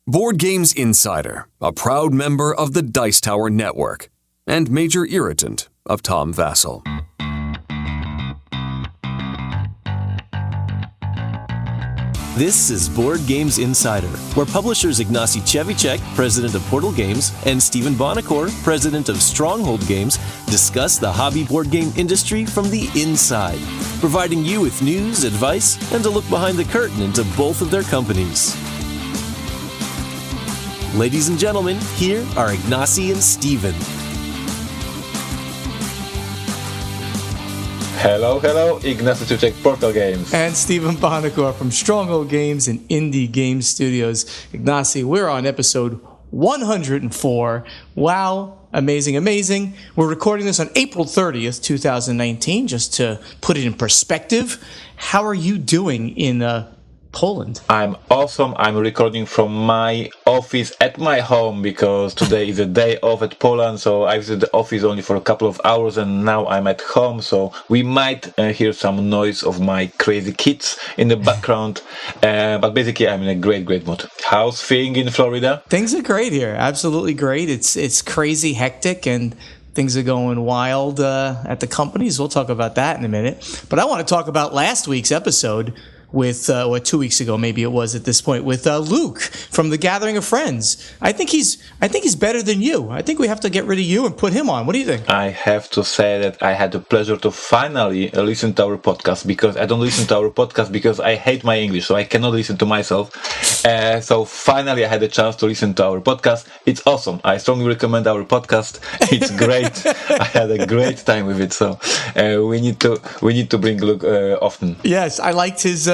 Board Games Insider, a proud member of the Dice Tower Network, and major irritant of Tom Vassell. This is Board Games Insider, where publishers Ignacy, president of Portal Games, and Stephen Bonacore, president of Stronghold Games, discuss the hobby board game industry from the inside, providing you with news, advice, and a look behind the curtain into both of their companies. Ladies and gentlemen, here are Ignacy and Stephen. Hello, Ignacy, Portal Games. And Stephen Bonacore from Stronghold Games and Indie Game Studios. Ignacy, we're on episode 104. Wow, amazing. We're recording this on April 30th, 2019, just to put it in perspective. How are you doing in Poland? I'm awesome. I'm recording from my office at my home because today is a day off at Poland, so I visited the office only for a couple of hours and now I'm at home, so we might hear some noise of my crazy kids in the background, but basically I'm in a great mood. How's things in Florida? Things are great here. Absolutely great. It's crazy hectic and things are going wild at the companies. We'll talk about that in a minute. But I want to talk about last week's episode with, 2 weeks ago, maybe it was at this point, with Luke from The Gathering of Friends. I think he's better than you. I think we have to get rid of you and put him on. What do you think? I have to say that I had the pleasure to finally listen to our podcast, because I don't listen to our podcast because I hate my English, so I cannot listen to myself. So finally I had a chance to listen to our podcast. It's awesome. I strongly recommend our podcast. It's great. I had a great time with it. So we need to bring Luke often. Yes, I liked his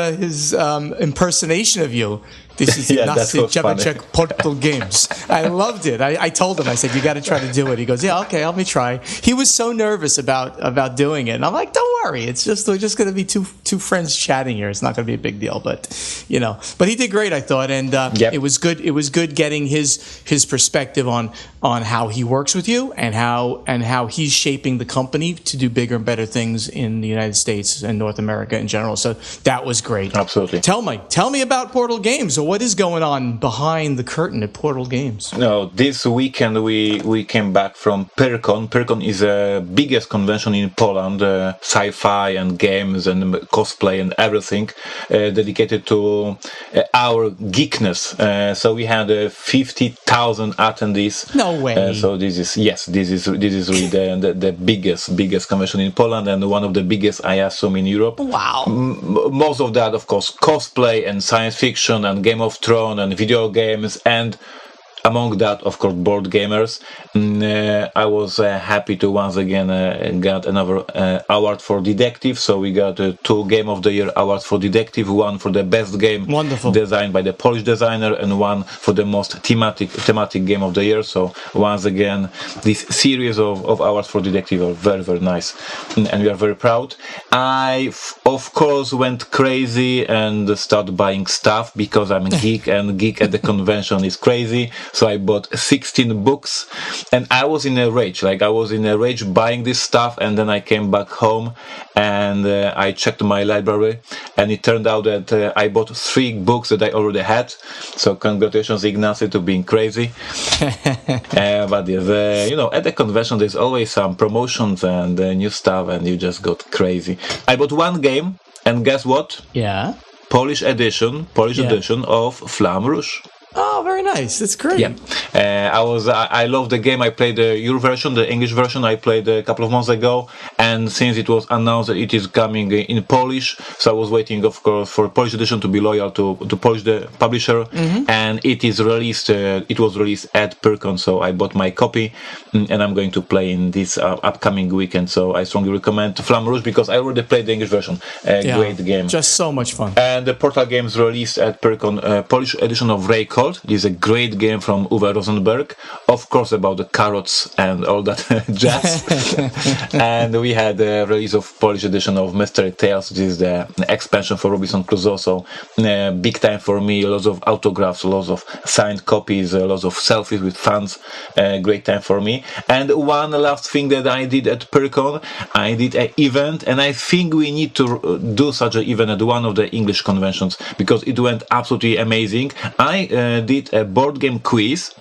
impersonation of you. This is Ignacy Portal Games. I loved it. I told him, I said, you got to try to do it. He goes, yeah, okay, let me try. He was so nervous about doing it. And I'm like, don't worry. We're just going to be two friends chatting here. It's not going to be a big deal, but he did great, I thought. And It was good. It was good getting his perspective on how he works with you and how he's shaping the company to do bigger and better things in the United States and North America in general. So that was great. Absolutely. Tell me about Portal Games. So what is going on behind the curtain at Portal Games? No, this weekend we came back from Pyrkon. Pyrkon is the biggest convention in Poland, sci-fi and games and cosplay and everything, dedicated to our geekness. So we had 50,000 attendees. No way. So this is really the biggest convention in Poland and one of the biggest, I assume, in Europe. Wow. Most of that, of course, cosplay and science fiction and Game of Thrones and video games, and among that, of course, board gamers. I was happy to once again get another award for Detective. So we got 2 Game of the Year awards for Detective, one for the best game designed by the Polish designer and one for the most thematic Game of the Year. So once again, this series of awards for Detective are very nice, and we are very proud. I, of course, went crazy and started buying stuff because I'm a geek and geek at the convention is crazy. So I bought 16 books and I was in a rage. Buying this stuff, and then I came back home and I checked my library and it turned out that I bought 3 books that I already had. So congratulations, Ignacy, to being crazy. But yes, at the convention there's always some promotions and new stuff and you just got crazy. I bought 1 game and guess what? Yeah. Polish edition of Flamme Rouge. Oh, very nice. That's great. Yeah. I love the game. I played your version, the English version. I played a couple of months ago, and since it was announced that it is coming in Polish, so I was waiting, of course, for Polish edition to be loyal to Polish the publisher, and it is released. It was released at Pyrkon, so I bought my copy, and I'm going to play in this upcoming weekend. So I strongly recommend Flamme Rouge because I already played the English version. Great game. Just so much fun. And the Portal Games released at Pyrkon Polish edition of Raycall. This is a great game from Uwe Rosenberg, of course, about the carrots and all that jazz. And we had the release of Polish edition of Mystery Tales, which is the expansion for Robinson Crusoe. So big time for me, lots of autographs, lots of signed copies, lots of selfies with fans. Great time for me. And one last thing that I did at Pyrkon, I did an event, and I think we need to do such an event at one of the English conventions because it went absolutely amazing. I did did a board game quiz.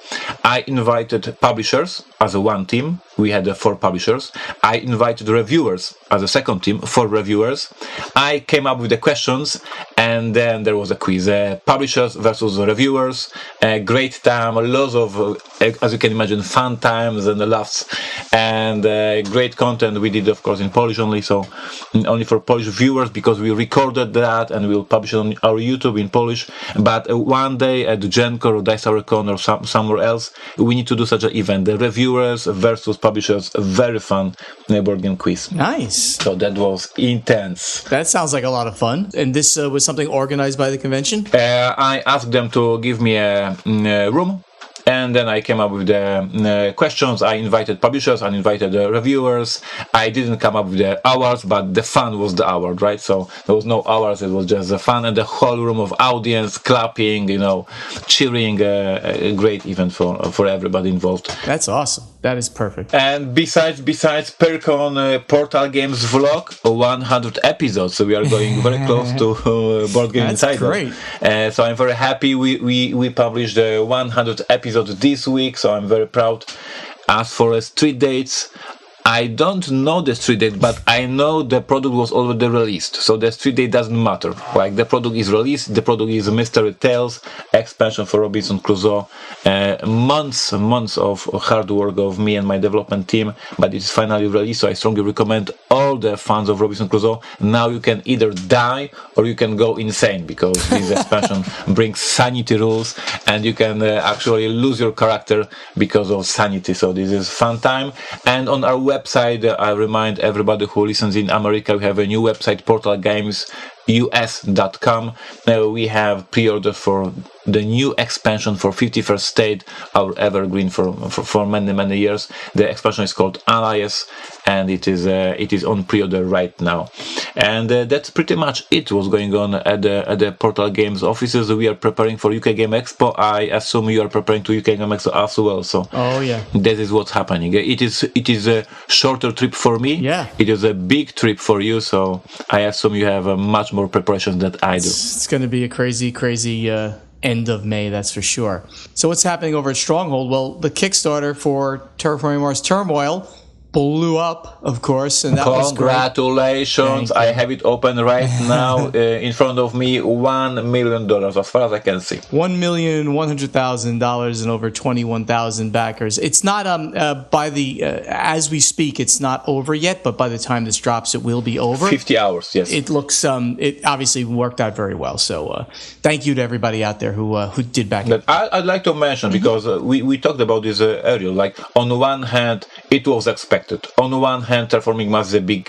I invited publishers as a one team. We had 4 publishers. I invited reviewers as a second team, 4 reviewers. I came up with the questions, and then there was a quiz. Publishers versus reviewers. Great time, lots of, as you can imagine, fun times and laughs, and great content. We did, of course, in Polish only, so only for Polish viewers, because we recorded that and we'll publish it on our YouTube in Polish. But one day at Genco or Dice Tower Con or somewhere else, we need to do such an event. The reviewers versus publishers, a very fun board game quiz. Nice. So that was intense. That sounds like a lot of fun. And this was something organized by the convention? I asked them to give me a room. And then I came up with the questions. I invited publishers, I invited reviewers. I didn't come up with the awards, but the fun was the award, right? So there was no awards, it was just the fun, and the whole room of audience clapping, cheering. A great event for everybody involved. That's awesome. That is perfect. And besides Percon Portal Games vlog, 100 episodes. So we are going very close to Board Game Insider. That's great. So I'm very happy. We published the 100 episodes this week, so I'm very proud. As for street dates, I don't know the street date, but I know the product was already released, so the street date doesn't matter. Like, the product is released, the product is Mystery Tales, expansion for Robinson Crusoe. Months of hard work of me and my development team, but it's finally released, so I strongly recommend all the fans of Robinson Crusoe. Now you can either die or you can go insane, because this expansion brings sanity rules, and you can actually lose your character because of sanity. So this is fun time. And on our website, I remind everybody who listens in America, we have a new website, portalgamesus.com. We have pre-order for the new expansion for 51st State, our evergreen for many years. The expansion is called Allies, and it is on pre-order right now. And that's pretty much it. Was going on at the Portal Games offices. We are preparing for UK Game Expo. I assume you are preparing to UK Game Expo as well. So that is what's happening. It is a shorter trip for me. Yeah. It is a big trip for you. So I assume you have much more preparation than I do. It's going to be a crazy end of May, that's for sure. So what's happening over at Stronghold? Well, the Kickstarter for Terraforming Mars Turmoil blew up, of course, and that was great. Congratulations. I have it open right now in front of me. $1 million, as far as I can see. $1,100,000 and over 21,000 backers. It's not as we speak, it's not over yet, but by the time this drops, it will be over. 50 hours, yes. It looks it obviously worked out very well. So thank you to everybody out there who did back it. I'd like to mention, because we talked about this earlier. Like, on the one hand, it was expected. On one hand, Terraforming Mars is a big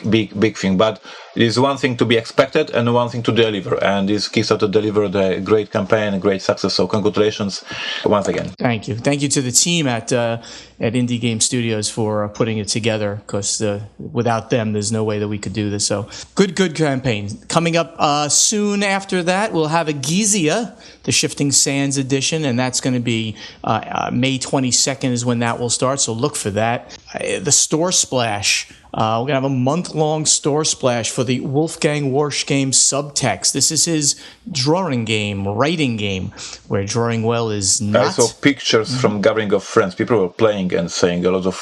thing, but it is one thing to be expected and one thing to deliver. And this Kickstarter delivered a great campaign, a great success. So congratulations once again. Thank you to the team at Indie Game Studios for putting it together. Because without them, there's no way that we could do this. So good campaign. Coming up soon after that, we'll have a Gizia, the Shifting Sands edition, and that's going to be May 22nd is when that will start. So look for that. The Store Splash. We're going to have a month-long Store Splash for the Wolfgang Warsch game Subtext. This is his drawing game, writing game, where drawing well is not... I saw pictures from Gathering of Friends. People were playing and saying a lot of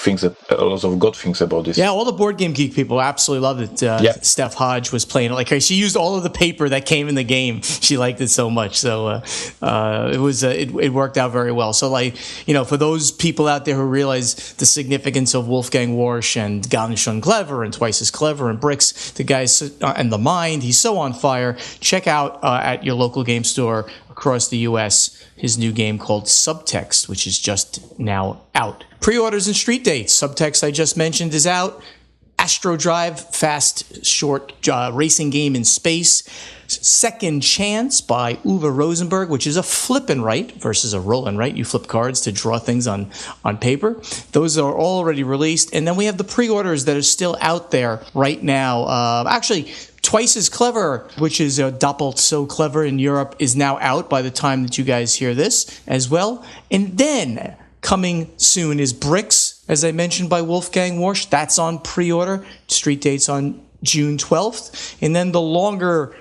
good things about this. Yeah, all the Board Game Geek people absolutely loved it. Steph Hodge was playing it like crazy. She used all of the paper that came in the game. She liked it so much. So it worked out very well. So, for those people out there who realize the significance of Wolfgang Warsch and Ganz schön clever and Twice as Clever and Bricks, the guys and the Mind, he's so on fire. Check out at your local game store across the U.S. his new game called Subtext, which is just now out. Pre-orders and street dates. Subtext, I just mentioned, is out. Astro Drive, fast, short racing game in space. Second Chance by Uwe Rosenberg, which is a flip and write versus a roll and write. You flip cards to draw things on paper. Those are already released. And then we have the pre-orders that are still out there right now. Actually, Twice as Clever, which is doppelt so clever in Europe, is now out by the time that you guys hear this as well. And then coming soon is Bricks, as I mentioned, by Wolfgang Warsch. That's on pre-order. Street dates on June 12th. And then the longer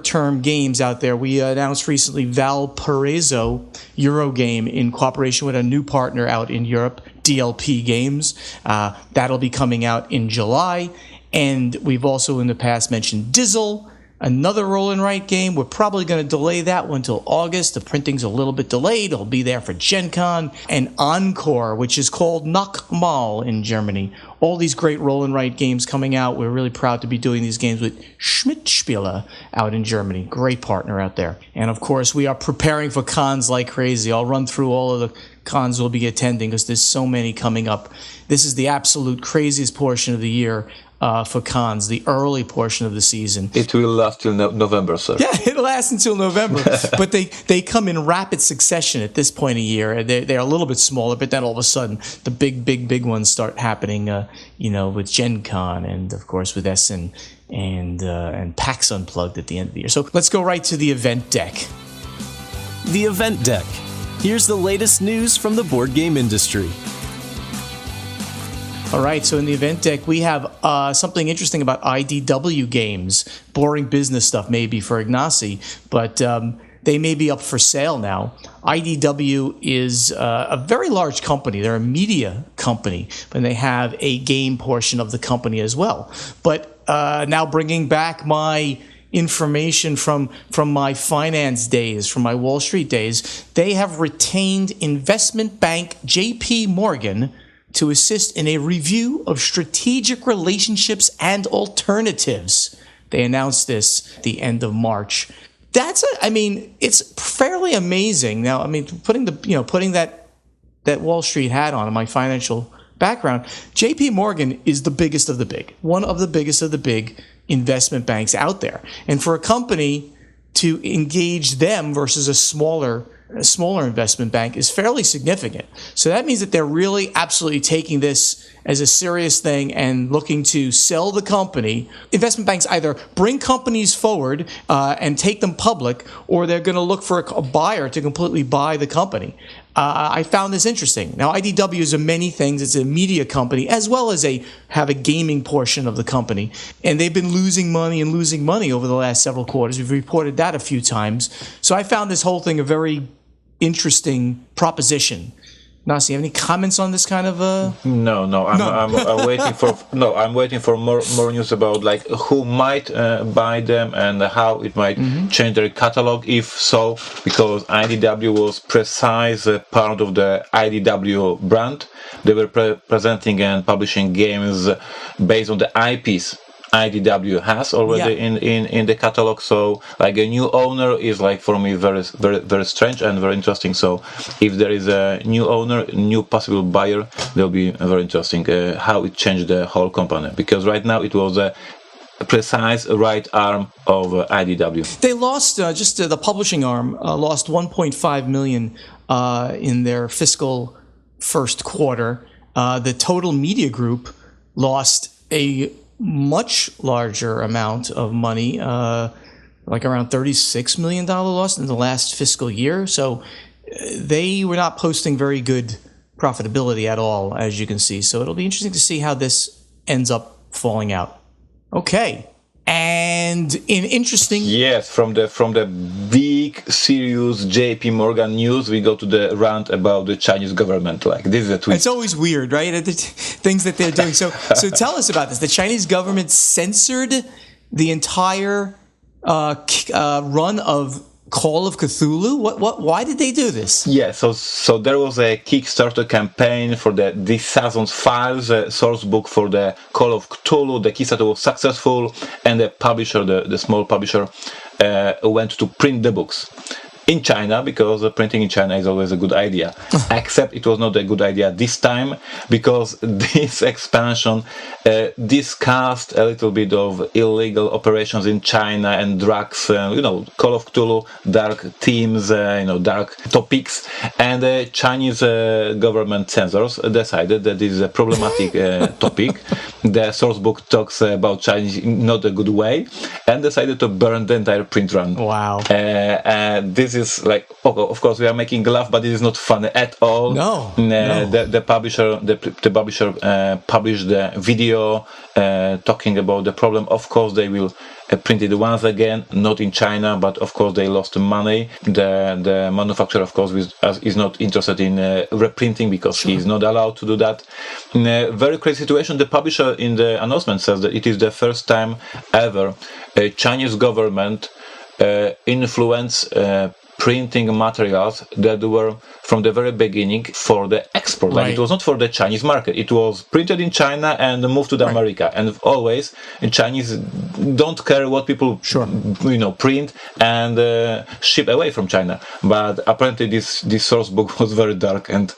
term games out there, we announced recently Valparaiso Eurogame in cooperation with a new partner out in Europe, DLP Games. That'll be coming out in July. And we've also in the past mentioned Dizzle, another roll and write game. We're probably going to delay that one till August. The printing's a little bit delayed. It'll be there for Gen Con. And Encore, which is called Nockmal in Germany. All these great roll and write games coming out. We're really proud to be doing these games with Schmidt-Spiele out in Germany. Great partner out there. And of course, we are preparing for cons like crazy. I'll run through all of the cons we'll be attending because there's so many coming up. This is the absolute craziest portion of the year. For cons, the early portion of the season. It will last till November, sir. Yeah, it'll last until November. But they come in rapid succession at this point of year. They're a little bit smaller, but then all of a sudden, the big ones start happening, with Gen Con and, of course, with Essen and PAX Unplugged at the end of the year. So let's go right to the event deck. The event deck. Here's the latest news from the board game industry. All right, so in the event deck, we have something interesting about IDW games. Boring business stuff maybe for Ignacy, but they may be up for sale now. IDW is a very large company. They're a media company, but they have a game portion of the company as well. But now bringing back my information from my finance days, from my Wall Street days, they have retained investment bank JP Morgan to assist in a review of strategic relationships and alternatives. They announced this at the end of March. It's fairly amazing. Now, putting that Wall Street hat on my financial background, JP Morgan is the biggest of the big, one of the biggest of the big investment banks out there. And for a company to engage them versus a smaller investment bank is fairly significant. So that means that they're really absolutely taking this as a serious thing and looking to sell the company. Investment banks either bring companies forward and take them public, or they're going to look for a buyer to completely buy the company. I found this interesting. Now, IDW is a many things. It's a media company as well as have a gaming portion of the company. And they've been losing money over the last several quarters. We've reported that a few times. So I found this whole thing a very interesting proposition. Nasi, have any comments on this kind of? No. I'm waiting for more news about who might buy them and how it might change their catalog, if so, because IDW was precise part of the IDW brand. They were presenting and publishing games based on the IPs IDW has already in the catalog. So a new owner is for me very, very, very strange and very interesting. So if there is a new owner, new possible buyer, that'll be very interesting how it changed the whole company, because right now it was a precise right arm of IDW. They lost the publishing arm lost 1.5 million in their fiscal first quarter. The total media group lost a much larger amount of money, around $36 million lost in the last fiscal year. So they were not posting very good profitability at all, as you can see. So it'll be interesting to see how this ends up falling out. Okay. And in interesting... Yes, from the big, serious JP Morgan news, we go to the rant about the Chinese government. This is a tweet. It's always weird, right? Things that they're doing. So tell us about this. The Chinese government censored the entire run of Call of Cthulhu? Why did they do this? Yeah, so there was a Kickstarter campaign for the Thousands Files source book for the Call of Cthulhu. The Kickstarter was successful, and the publisher, the small publisher, went to print the books in China, because printing in China is always a good idea. Except it was not a good idea this time, because this expansion discussed a little bit of illegal operations in China and drugs, Call of Cthulhu, dark themes, dark topics, and the Chinese government censors decided that this is a problematic topic. The source book talks about Chinese in not a good way, and decided to burn the entire print run. Wow. This is of course we are making a laugh, but it is not funny at all. No. The publisher published the video talking about the problem. Of course, they will print it once again, not in China, but of course they lost money. The manufacturer, of course, is not interested in reprinting because he is not allowed to do that. In a very crazy situation, the publisher in the announcement says that it is the first time ever a Chinese government influence printing materials that were from the very beginning for the export. Like it was not for the Chinese market. It was printed in China and moved to the America. And always Chinese don't care what people print and ship away from China. But apparently this source book was very dark and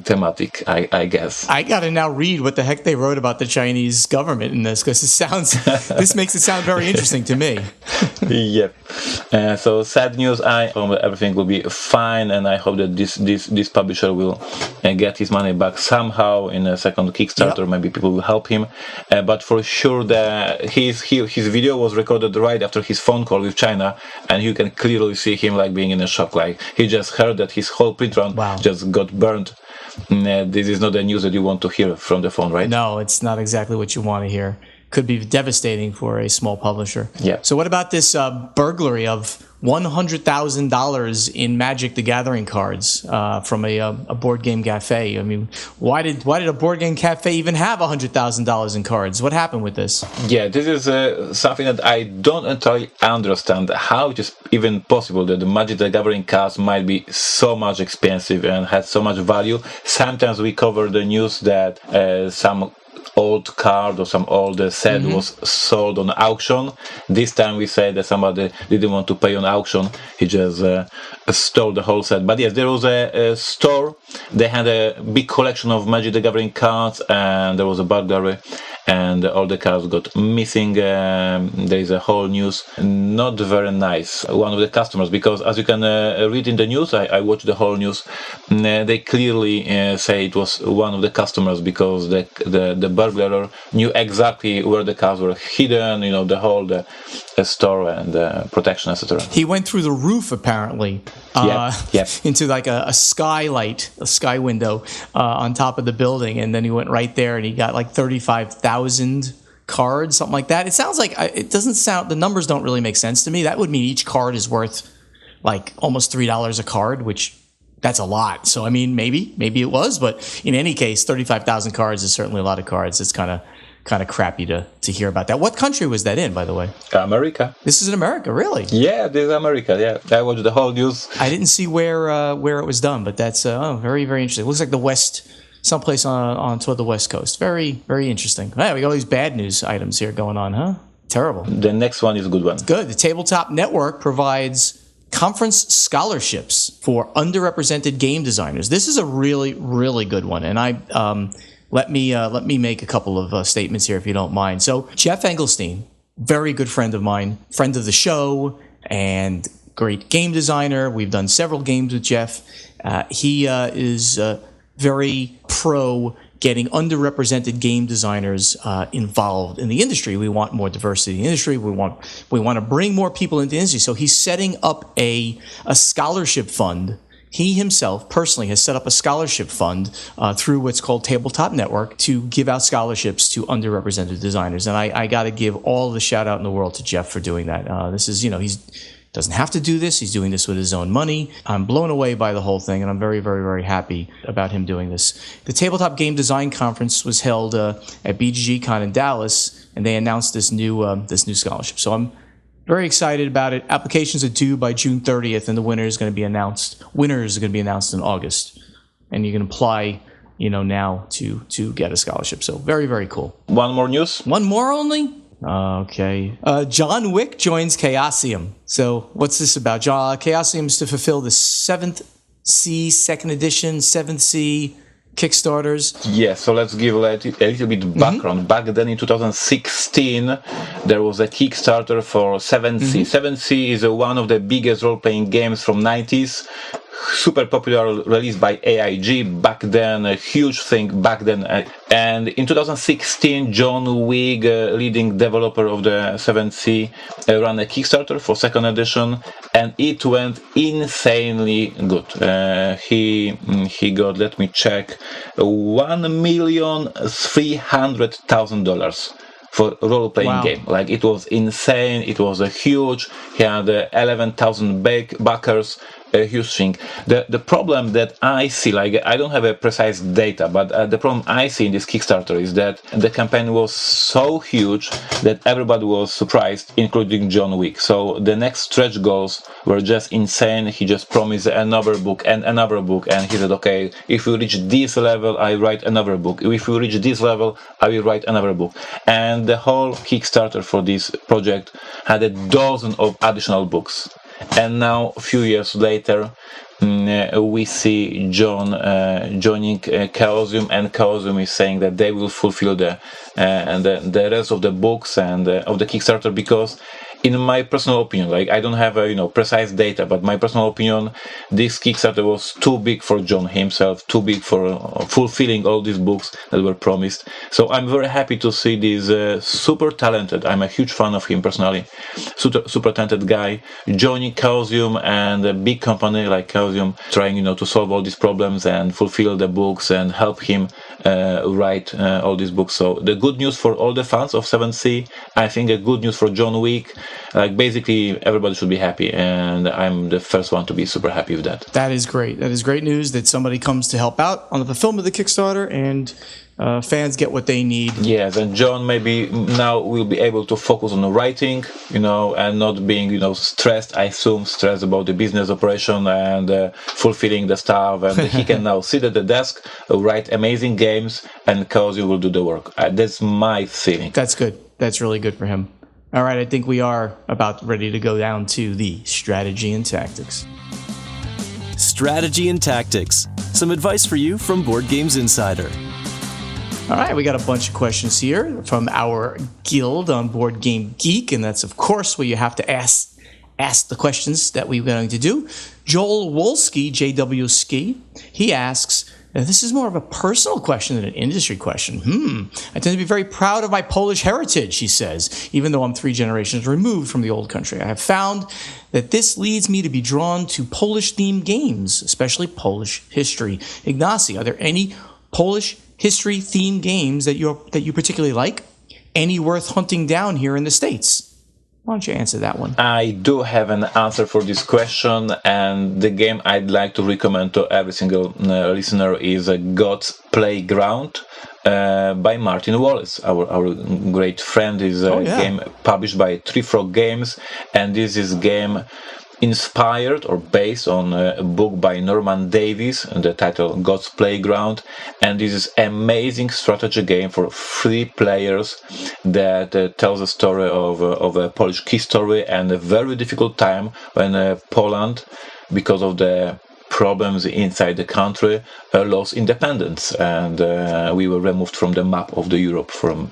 thematic, I guess. I gotta now read what the heck they wrote about the Chinese government in this, because this makes it sound very interesting to me. Yep. So sad news. I hope everything will be fine, and I hope that this publisher will get his money back somehow in a second Kickstarter. Yep. Maybe people will help him. But for sure, his video was recorded right after his phone call with China, and you can clearly see him like being in a shock. Like he just heard that his whole print run just got burned. This is not the news that you want to hear from the phone, right? No, it's not exactly what you want to hear. Could be devastating for a small publisher. Yeah. So what about this burglary of $100,000 in Magic the Gathering cards from a board game cafe? I mean, why did a board game cafe even have $100,000 in cards? What happened with this? Yeah, this is something that I don't entirely understand. How it is even possible that the Magic the Gathering cards might be so much expensive and had so much value. Sometimes we cover the news that some old card or some old set was sold on auction. This time we say that somebody didn't want to pay on auction. He just stole the whole set. But yes, there was a store. They had a big collection of Magic the Gathering cards, and there was a burglary, and all the cards got missing. There is a whole news, not very nice. One of the customers, because as you can read in the news, I watched the whole news. They clearly say it was one of the customers, because the burglar knew exactly where the cards were hidden. The whole store and protection, etc. He went through the roof apparently. Into like a skylight, a sky window on top of the building, and then he went right there and he got like 35,000 cards, something like that. It sounds like the numbers don't really make sense to me. That would mean each card is worth like almost $3 a card, which that's a lot. So I mean, maybe it was, but in any case, 35,000 cards is certainly a lot of cards. It's kind of crappy to hear about that. What country was that in, by the way? America. This is in America, really? Yeah, this is America. Yeah, I watched the whole news. I didn't see where it was done, but that's very, very interesting. It looks like the West, someplace on toward the West Coast. Very, very interesting. Yeah, we got all these bad news items here going on, huh? Terrible. The next one is a good one. Good. The Tabletop Network provides conference scholarships for underrepresented game designers. This is a really, really good one, and Let me make a couple of statements here, if you don't mind. So Jeff Engelstein, very good friend of mine, friend of the show, and great game designer. We've done several games with Jeff. He is very pro getting underrepresented game designers involved in the industry. We want more diversity in the industry. We want to bring more people into the industry. So he's setting up a scholarship fund. He himself personally has set up a scholarship fund through what's called Tabletop Network to give out scholarships to underrepresented designers. And I got to give all the shout out in the world to Jeff for doing that. This is, he doesn't have to do this. He's doing this with his own money. I'm blown away by the whole thing, and I'm very, very, very happy about him doing this. The Tabletop Game Design Conference was held at BGG-Con in Dallas, and they announced this new scholarship. So I'm very excited about it. Applications are due by June 30th, and the winner is going to be announced. Winners are going to be announced in August, and you can apply, now to get a scholarship. So very, very cool. One more news. One more only. Okay. John Wick joins Chaosium. So what's this about? Chaosium is to fulfill the 7th Sea Second Edition, 7th Sea Kickstarters. Yeah, so let's give a little bit background. Back then in 2016, there was a Kickstarter for 7th Sea. 7th Sea is one of the biggest role-playing games from 90s. super popular, released by AIG back then, a huge thing back then. And in 2016, John Wick, leading developer of the 7th Sea, ran a Kickstarter for second edition, and it went insanely good. He got, let me check, $1,300,000 for role-playing game. Like, it was insane. It was a huge. He had 11,000 backers. A huge thing. The problem that I see, like, I don't have a precise data, but the problem I see in this Kickstarter is that the campaign was so huge that everybody was surprised, including John Wick. So the next stretch goals were just insane. He just promised another book and another book, and he said, okay, if we reach this level, I write another book. If we reach this level, I will write another book. And the whole Kickstarter for this project had a dozen of additional books. And now, a few years later, we see John joining Chaosium, and Chaosium is saying that they will fulfill the rest of the books and of the Kickstarter, because, in my personal opinion, like, I don't have precise data, but my personal opinion, this Kickstarter was too big for John himself, too big for fulfilling all these books that were promised. So I'm very happy to see this super talented, I'm a huge fan of him personally, super talented guy joining Chaosium, and a big company like Chaosium trying to solve all these problems and fulfill the books and help him write all these books. So the good news for all the fans of 7th Sea, I think a good news for John Wick. Like, basically everybody should be happy, and I'm the first one to be super happy with that. That is great. That is great news that somebody comes to help out on the fulfillment of the Kickstarter, and fans get what they need. Yes, and John maybe now will be able to focus on the writing, and not being, stressed about the business operation and fulfilling the stuff. And he can now sit at the desk, write amazing games, and Chaosium will do the work. That's my feeling. That's good. That's really good for him. All right, I think we are about ready to go down to the strategy and tactics. Strategy and tactics. Some advice for you from Board Games Insider. All right, we got a bunch of questions here from our guild on Board Game Geek, and that's, of course, where you have to ask the questions that we're going to do. Joel Wolski, JW Ski, he asks, this is more of a personal question than an industry question. I tend to be very proud of my Polish heritage, he says, even though I'm 3 generations removed from the old country. I have found that this leads me to be drawn to Polish-themed games, especially Polish history. Ignacy, are there any Polish history-themed games that you particularly like? Any worth hunting down here in the States? Why don't you answer that one? I do have an answer for this question, and the game I'd like to recommend to every single listener is God's Playground by Martin Wallace, our great friend. Is a game published by Three Frog Games, and this is game inspired or based on a book by Norman Davies, the title God's Playground, and this is amazing strategy game for 3 players that tells a story of a Polish history and a very difficult time when Poland, because of the problems inside the country, lost independence, and we were removed from the map of the Europe for a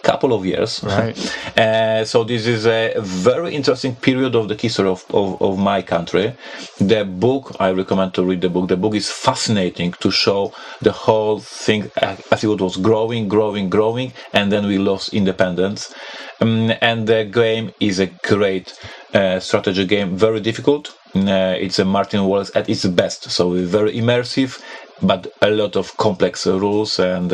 couple of years. Right. So this is a very interesting period of the history of my country. The book, I recommend to read the book. The book is fascinating to show the whole thing as it was growing, and then we lost independence. And the game is a great strategy game, very difficult. It's a Martin Wallace at its best, so very immersive, but a lot of complex rules and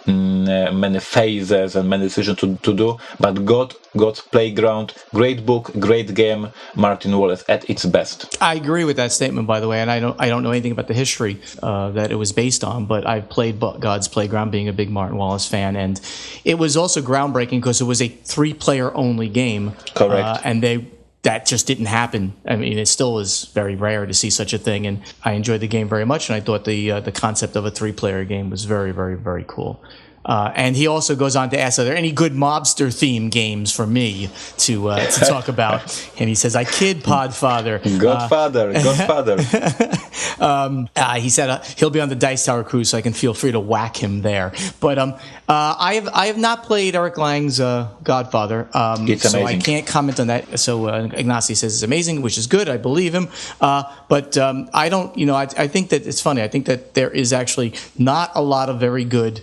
many phases and many decisions to do. But God's Playground, great book, great game, Martin Wallace at its best. I agree with that statement, by the way, and I don't know anything about the history that it was based on, but I've played God's Playground, being a big Martin Wallace fan, and it was also groundbreaking because it was a 3-player only game. Correct. And that just didn't happen. I mean, it still is very rare to see such a thing, and I enjoyed the game very much, and I thought the concept of a 3-player game was very, very, very cool. And he also goes on to ask, are there any good mobster-themed games for me to talk about? And he says, I kid, Podfather. Godfather. He said he'll be on the Dice Tower cruise, so I can feel free to whack him there. But I have not played Eric Lang's Godfather, it's so amazing. I can't comment on that. So Ignacy says it's amazing, which is good. I believe him. But I don't, I think that it's funny. I think that there is actually not a lot of very good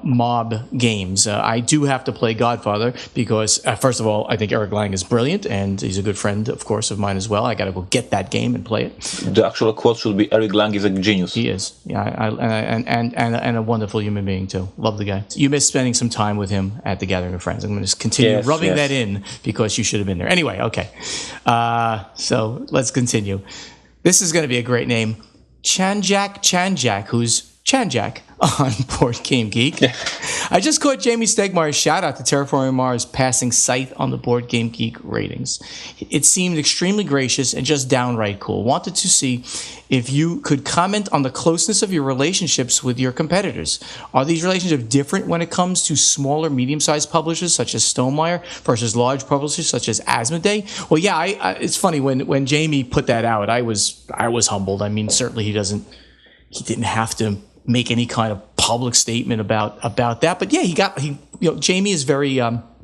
mob games. I do have to play Godfather because, first of all, I think Eric Lang is brilliant, and he's a good friend, of course, of mine as well. I got to go get that game and play it. The actual quote should be, Eric Lang is a genius. He is, yeah, and a wonderful human being too. Love the guy. You missed spending some time with him at the Gathering of Friends. I'm going to just continue rubbing that in because you should have been there. Anyway, okay. So let's continue. This is going to be a great name. Chanjak, who's Chanjak on Board Game Geek. I just caught Jamie Stegmaier's shout out to Terraforming Mars passing Scythe on the Board Game Geek ratings. It seemed extremely gracious and just downright cool. Wanted to see if you could comment on the closeness of your relationships with your competitors. Are these relationships different when it comes to smaller, medium-sized publishers such as Stonemaier versus large publishers such as Asmodee? Well, yeah, it's funny when Jamie put that out, I was humbled. I mean, certainly he didn't have to make any kind of public statement about that. But yeah, Jamie is very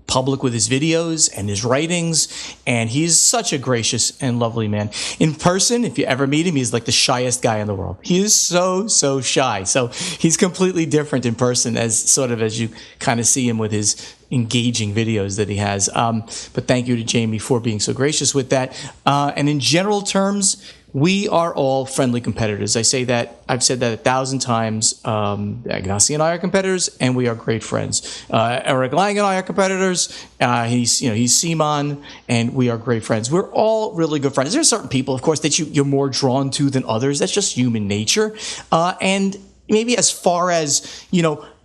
public with his videos and his writings, and he's such a gracious and lovely man. In person, if you ever meet him, he's like the shyest guy in the world. He is so shy. So he's completely different in person as you kind of see him with his engaging videos that he has. But thank you to Jamie for being so gracious with that. And in general terms, we are all friendly competitors. I've said that 1,000 times. Ignacy and I are competitors, and we are great friends. Eric Lang and I are competitors. He's Simon, and we are great friends. We're all really good friends. There are certain people, of course, that you're more drawn to than others. That's just human nature. And maybe as far as,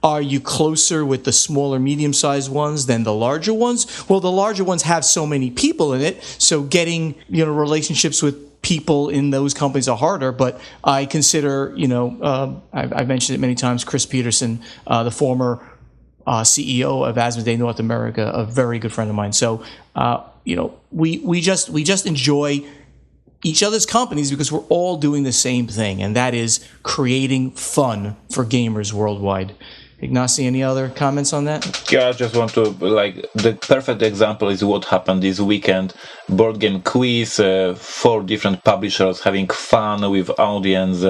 are you closer with the smaller, medium-sized ones than the larger ones? Well, the larger ones have so many people in it, so getting relationships with people in those companies are harder. But I consider, I've mentioned it many times, Chris Peterson, the former CEO of Asmodee North America, a very good friend of mine. So, we just enjoy each other's companies because we're all doing the same thing, and that is creating fun for gamers worldwide. Ignacy, any other comments on that? Yeah, I just want to, the perfect example is what happened this weekend. Board game quiz, 4 different publishers having fun with audience,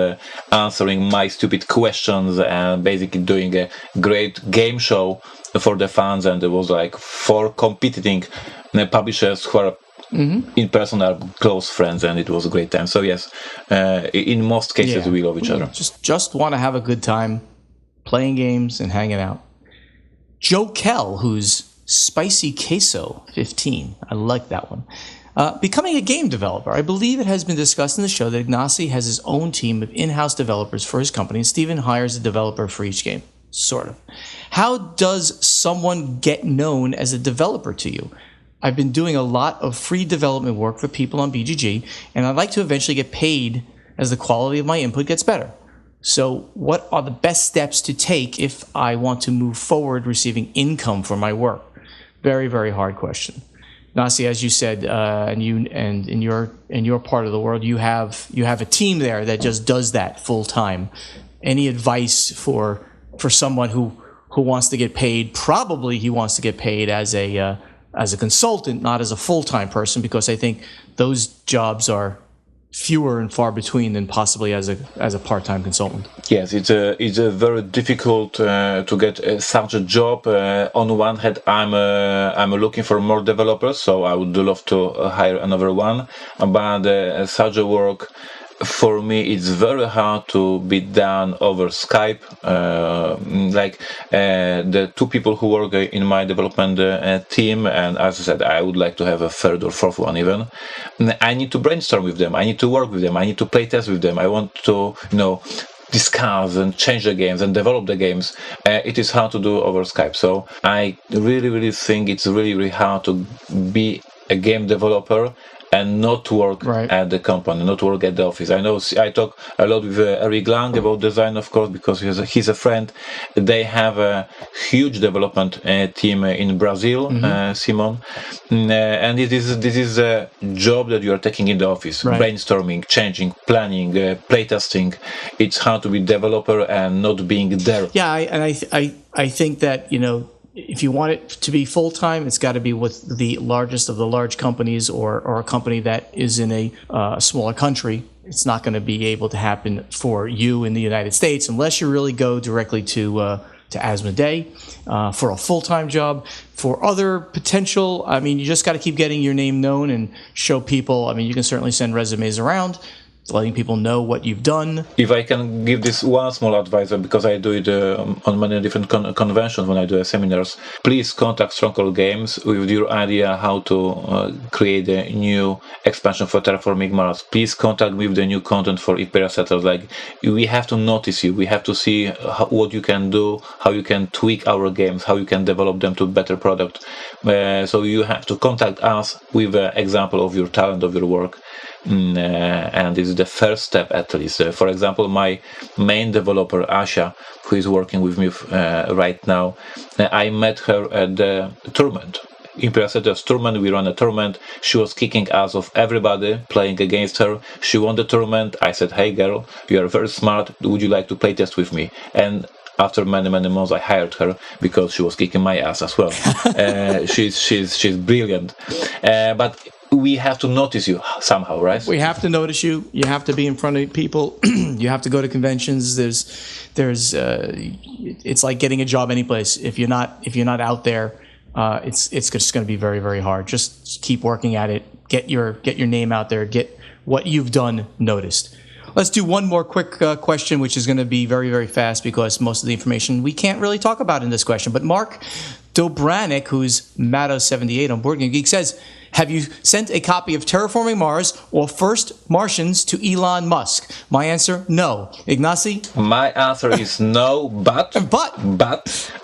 answering my stupid questions, and basically doing a great game show for the fans. And there was 4 competing publishers who are in person are close friends, and it was a great time. So yes, in most cases we love each other. Just want to have a good time playing games and hanging out. Joe Kell, who's Spicy Queso 15. I like that one. Becoming a game developer. I believe it has been discussed in the show that Ignacy has his own team of in-house developers for his company, and Steven hires a developer for each game. Sort of. How does someone get known as a developer to you? I've been doing a lot of free development work for people on BGG, and I'd like to eventually get paid as the quality of my input gets better. So what are the best steps to take if I want to move forward receiving income for my work? Very, very hard question. Ignacy, as you said, and in your part of the world, you have a team there that just does that full time. Any advice for someone who wants to get paid? Probably he wants to get paid as a consultant, not as a full-time person, because I think those jobs are fewer and far between than possibly as a part-time consultant. Yes, it's a very difficult to get such a job. On one hand, I'm looking for more developers, so I would love to hire another one. But such a work, for me, it's very hard to be done over Skype. The 2 people who work in my development team, and as I said, I would like to have a 3rd or 4th one even. I need to brainstorm with them. I need to work with them. I need to play test with them. I want to, discuss and change the games and develop the games. It is hard to do over Skype. So I really, really think it's really, really hard to be a game developer and not work at the company, not work at the office. I know I talk a lot with Eric Lang about design, of course, because he's a friend. They have a huge development team in Brazil, Simon, and this is a job that you are taking in the office, brainstorming, changing, planning, playtesting. It's hard to be developer and not being there. Yeah, I think that, if you want it to be full-time, it's got to be with the largest of the large companies or a company that is in a smaller country. It's not going to be able to happen for you in the United States unless you really go directly to Asmodee for a full-time job. For other potential, you just got to keep getting your name known and show people. You can certainly send resumes around, letting people know what you've done. If I can give this one small advice, because I do it on many different conventions when I do seminars, please contact Stronghold Games with your idea how to create a new expansion for Terraforming Mars. Please contact me with the new content for Imperial Settlers. We have to notice you. We have to see what you can do, how you can tweak our games, how you can develop them to a better product. So you have to contact us with an example of your talent, of your work. And this is the first step, at least. For example, my main developer, Asha, who is working with me right now, I met her at the tournament. Imperial Settlers tournament, we ran a tournament. She was kicking ass of everybody playing against her. She won the tournament. I said, "Hey girl, you are very smart. Would you like to play test with me?" And after many months, I hired her because she was kicking my ass as well. She's brilliant. But we have to notice you somehow, right? We have to notice you. You have to be in front of people. You have to go to conventions. It's like getting a job any place. If you're not out there, it's just going to be very, very hard. Just keep working at it. Get your name out there. Get what you've done noticed. Let's do one more quick question, which is going to be very, very fast because most of the information we can't really talk about in this question. But Mark Dobranik, who's Matto78 on Board Game Geek, says, have you sent a copy of Terraforming Mars or First Martians to Elon Musk? My answer, no. Ignacy? My answer is no, but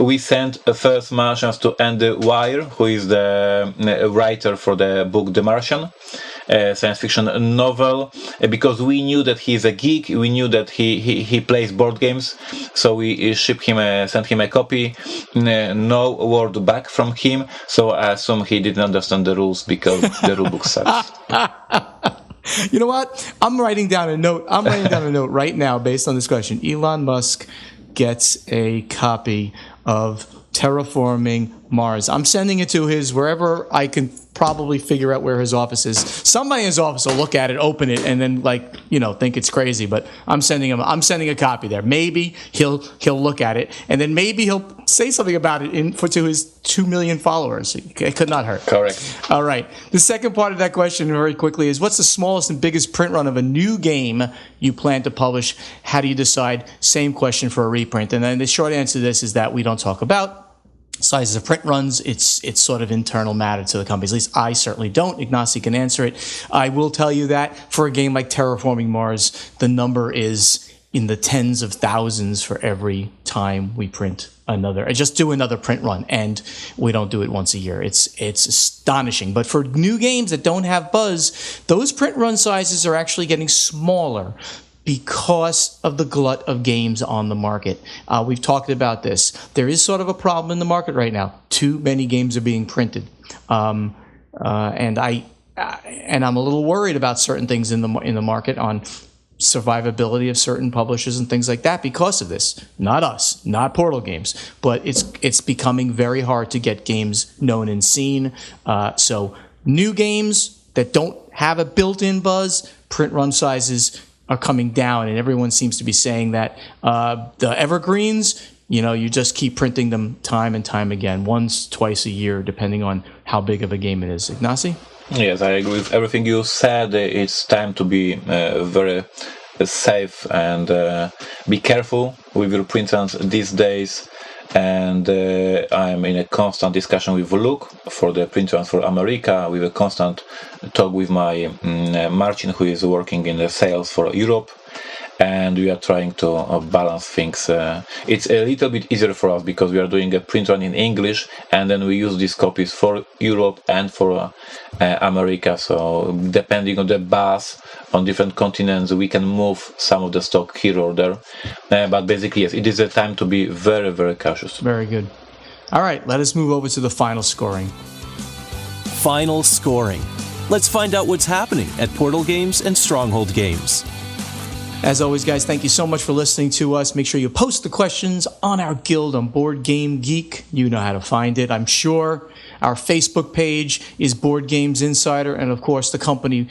we sent First Martians to Andy Weir, who is the writer for the book The Martian. Science fiction novel, because we knew that he's a geek. We knew that he plays board games, so we sent him a copy. No word back from him, so I assume he didn't understand the rules because the rulebook sucks. You know what? I'm writing down a note right now based on this question. Elon Musk gets a copy of Terraforming Mars. I'm sending it to wherever I can probably figure out where his office is. Somebody in his office will look at it, open it, and then think it's crazy. But I'm sending a copy there. Maybe he'll look at it, and then maybe he'll say something about it to his 2 million followers. It could not hurt. Correct. All right. The second part of that question, very quickly, is what's the smallest and biggest print run of a new game you plan to publish? How do you decide? Same question for a reprint. And then the short answer to this is that we don't talk about sizes of print runs. It's sort of internal matter to the companies. At least I certainly don't. Ignacy can answer it. I will tell you that for a game like Terraforming Mars, the number is in the tens of thousands for every time we print just do another print run, and we don't do it once a year. It's astonishing. But for new games that don't have buzz, those print run sizes are actually getting smaller because of the glut of games on the market. We've talked about this. There is sort of a problem in the market right now. Too many games are being printed, and I'm a little worried about certain things in the market on survivability of certain publishers and things like that because of this. Not us, not Portal Games, but it's becoming very hard to get games known and seen. So new games that don't have a built-in buzz, print run sizes are coming down, and everyone seems to be saying that the evergreens, you just keep printing them time and time again, once, twice a year, depending on how big of a game it is. Ignacy? Yes, I agree with everything you said. It's time to be very safe and be careful with your print runs these days. And I'm in a constant discussion with Luke for the print runs for America, with a constant talk with my Marcin, who is working in the sales for Europe. and we are trying to balance things. It's a little bit easier for us because we are doing a print run in English, and then we use these copies for Europe and for America. So depending on the bus on different continents, we can move some of the stock here or there. But basically, yes, it is a time to be very, very cautious. Very good. All right, let us move over to the final scoring. Final scoring. Let's find out what's happening at Portal Games and Stronghold Games. As always, guys, thank you so much for listening to us. Make sure you post the questions on our guild on Board Game Geek. You know how to find it, I'm sure. Our Facebook page is Board Games Insider, and of course the company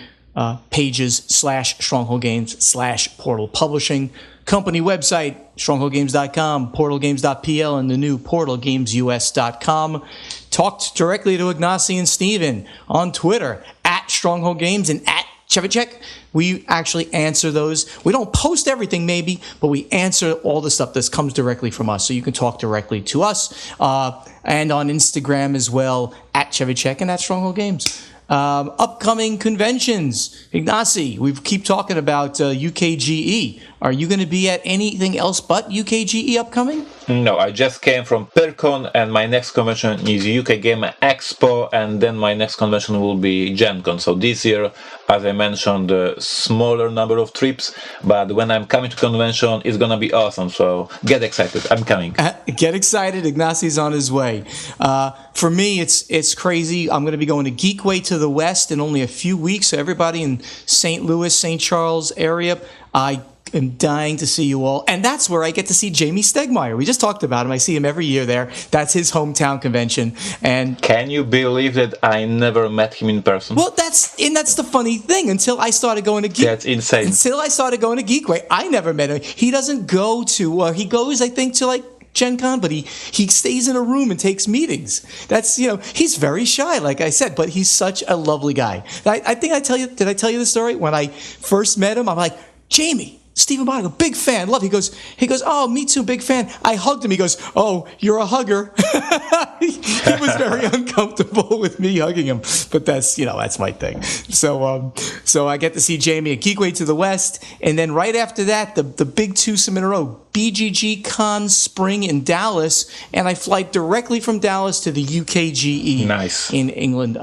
pages /Stronghold Games /Portal Publishing. Company website, strongholdgames.com, portalgames.pl, and the new portalgamesus.com. Talked directly to Ignacy and Steven on Twitter, @StrongholdGames and @Chevicek. We actually answer those. We don't post everything, maybe, but we answer all the stuff that comes directly from us. So you can talk directly to us. And on Instagram as well, @Chevicek and @Stronghold Games. Upcoming conventions. Ignacy, we keep talking about UKGE. Are you going to be at anything else but UKGE upcoming? No, I just came from PerCon, and my next convention is UK Game Expo, and then my next convention will be GenCon. So this year, as I mentioned, a smaller number of trips, but when I'm coming to convention, it's going to be awesome. So get excited. I'm coming. Get excited. Ignacy's on his way. For me, it's crazy. I'm going to be going to Geekway to the West in only a few weeks. So everybody in St. Louis, St. Charles area, I am dying to see you all. And that's where I get to see Jamie Stegmaier. We just talked about him. I see him every year there. That's his hometown convention. And can you believe that I never met him in person? Well, that's the funny thing. Until I started going to Geekway. That's insane. Until I started going to Geekway, I never met him. He doesn't go to, he goes, I think, to like Gen Con, but he stays in a room and takes meetings. That's, he's very shy, like I said, but he's such a lovely guy. I think did I tell you the story? When I first met him, I'm like, Jamie, Stephen Bonner, big fan, love. He goes, oh, me too, big fan. I hugged him. He goes, oh, you're a hugger. He was very uncomfortable with me hugging him, but that's my thing. So I get to see Jamie at Geekway to the West, and then right after that, the big twosome in a row, BGG Con Spring in Dallas, and I fly directly from Dallas to the UKGE in England.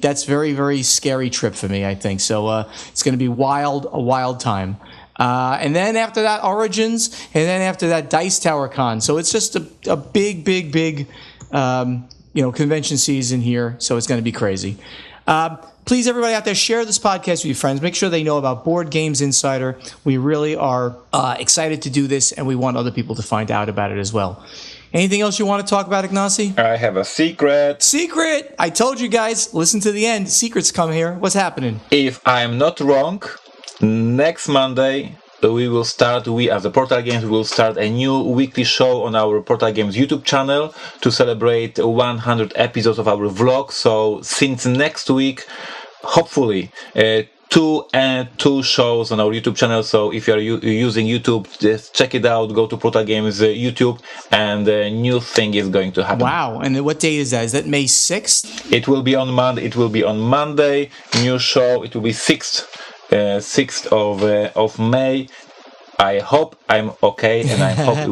That's very, very scary trip for me, I think. So it's going to be a wild time. And then after that, Origins, and then after that, Dice Tower Con. So it's just a big convention season here. So it's going to be crazy. Please, everybody out there, share this podcast with your friends. Make sure they know about Board Games Insider. We really are excited to do this, and we want other people to find out about it as well. Anything else you want to talk about, Ignacy? I have a secret. Secret! I told you guys, listen to the end. Secrets come here. What's happening? If I'm not wrong, next Monday, we as a Portal Games will start a new weekly show on our Portal Games YouTube channel to celebrate 100 episodes of our vlog. So since next week, hopefully, two shows on our YouTube channel. So if you're using YouTube, just check it out. Go to Portal Games YouTube, and a new thing is going to happen. Wow! And what date is that? Is that May 6th? It will be on Monday. New show. It will be 6th of May. I hope I'm okay, and I hope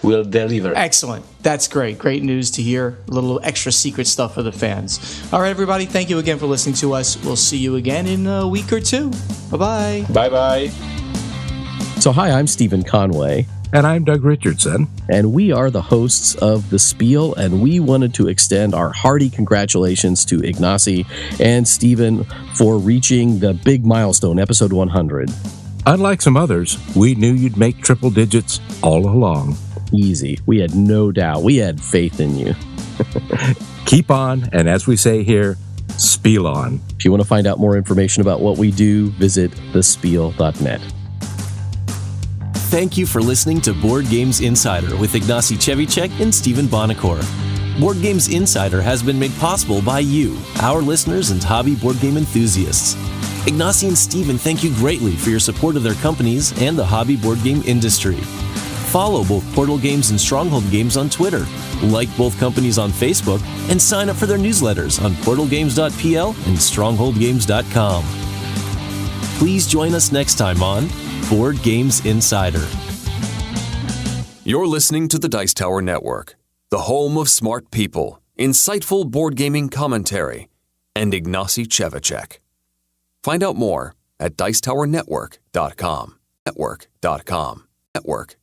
we'll deliver. Excellent. That's great. Great news to hear. A little extra secret stuff for the fans. All right, everybody. Thank you again for listening to us. We'll see you again in a week or two. Bye-bye. Bye-bye. So hi, I'm Stephen Conway. And I'm Doug Richardson. And we are the hosts of The Spiel, and we wanted to extend our hearty congratulations to Ignacy and Stephen for reaching the big milestone, episode 100. Unlike some others, we knew you'd make triple digits all along. Easy. We had no doubt. We had faith in you. Keep on, and as we say here, spiel on. If you want to find out more information about what we do, visit thespiel.net. Thank you for listening to Board Games Insider with Ignacy Chevicek and Stephen Bonacore. Board Games Insider has been made possible by you, our listeners and hobby board game enthusiasts. Ignacy and Stephen thank you greatly for your support of their companies and the hobby board game industry. Follow both Portal Games and Stronghold Games on Twitter, like both companies on Facebook, and sign up for their newsletters on portalgames.pl and strongholdgames.com. Please join us next time on Board Games Insider. You're listening to the Dice Tower Network, the home of smart people, insightful board gaming commentary, and Ignacy Cevicek. Find out more at dicetowernetwork.com. Network.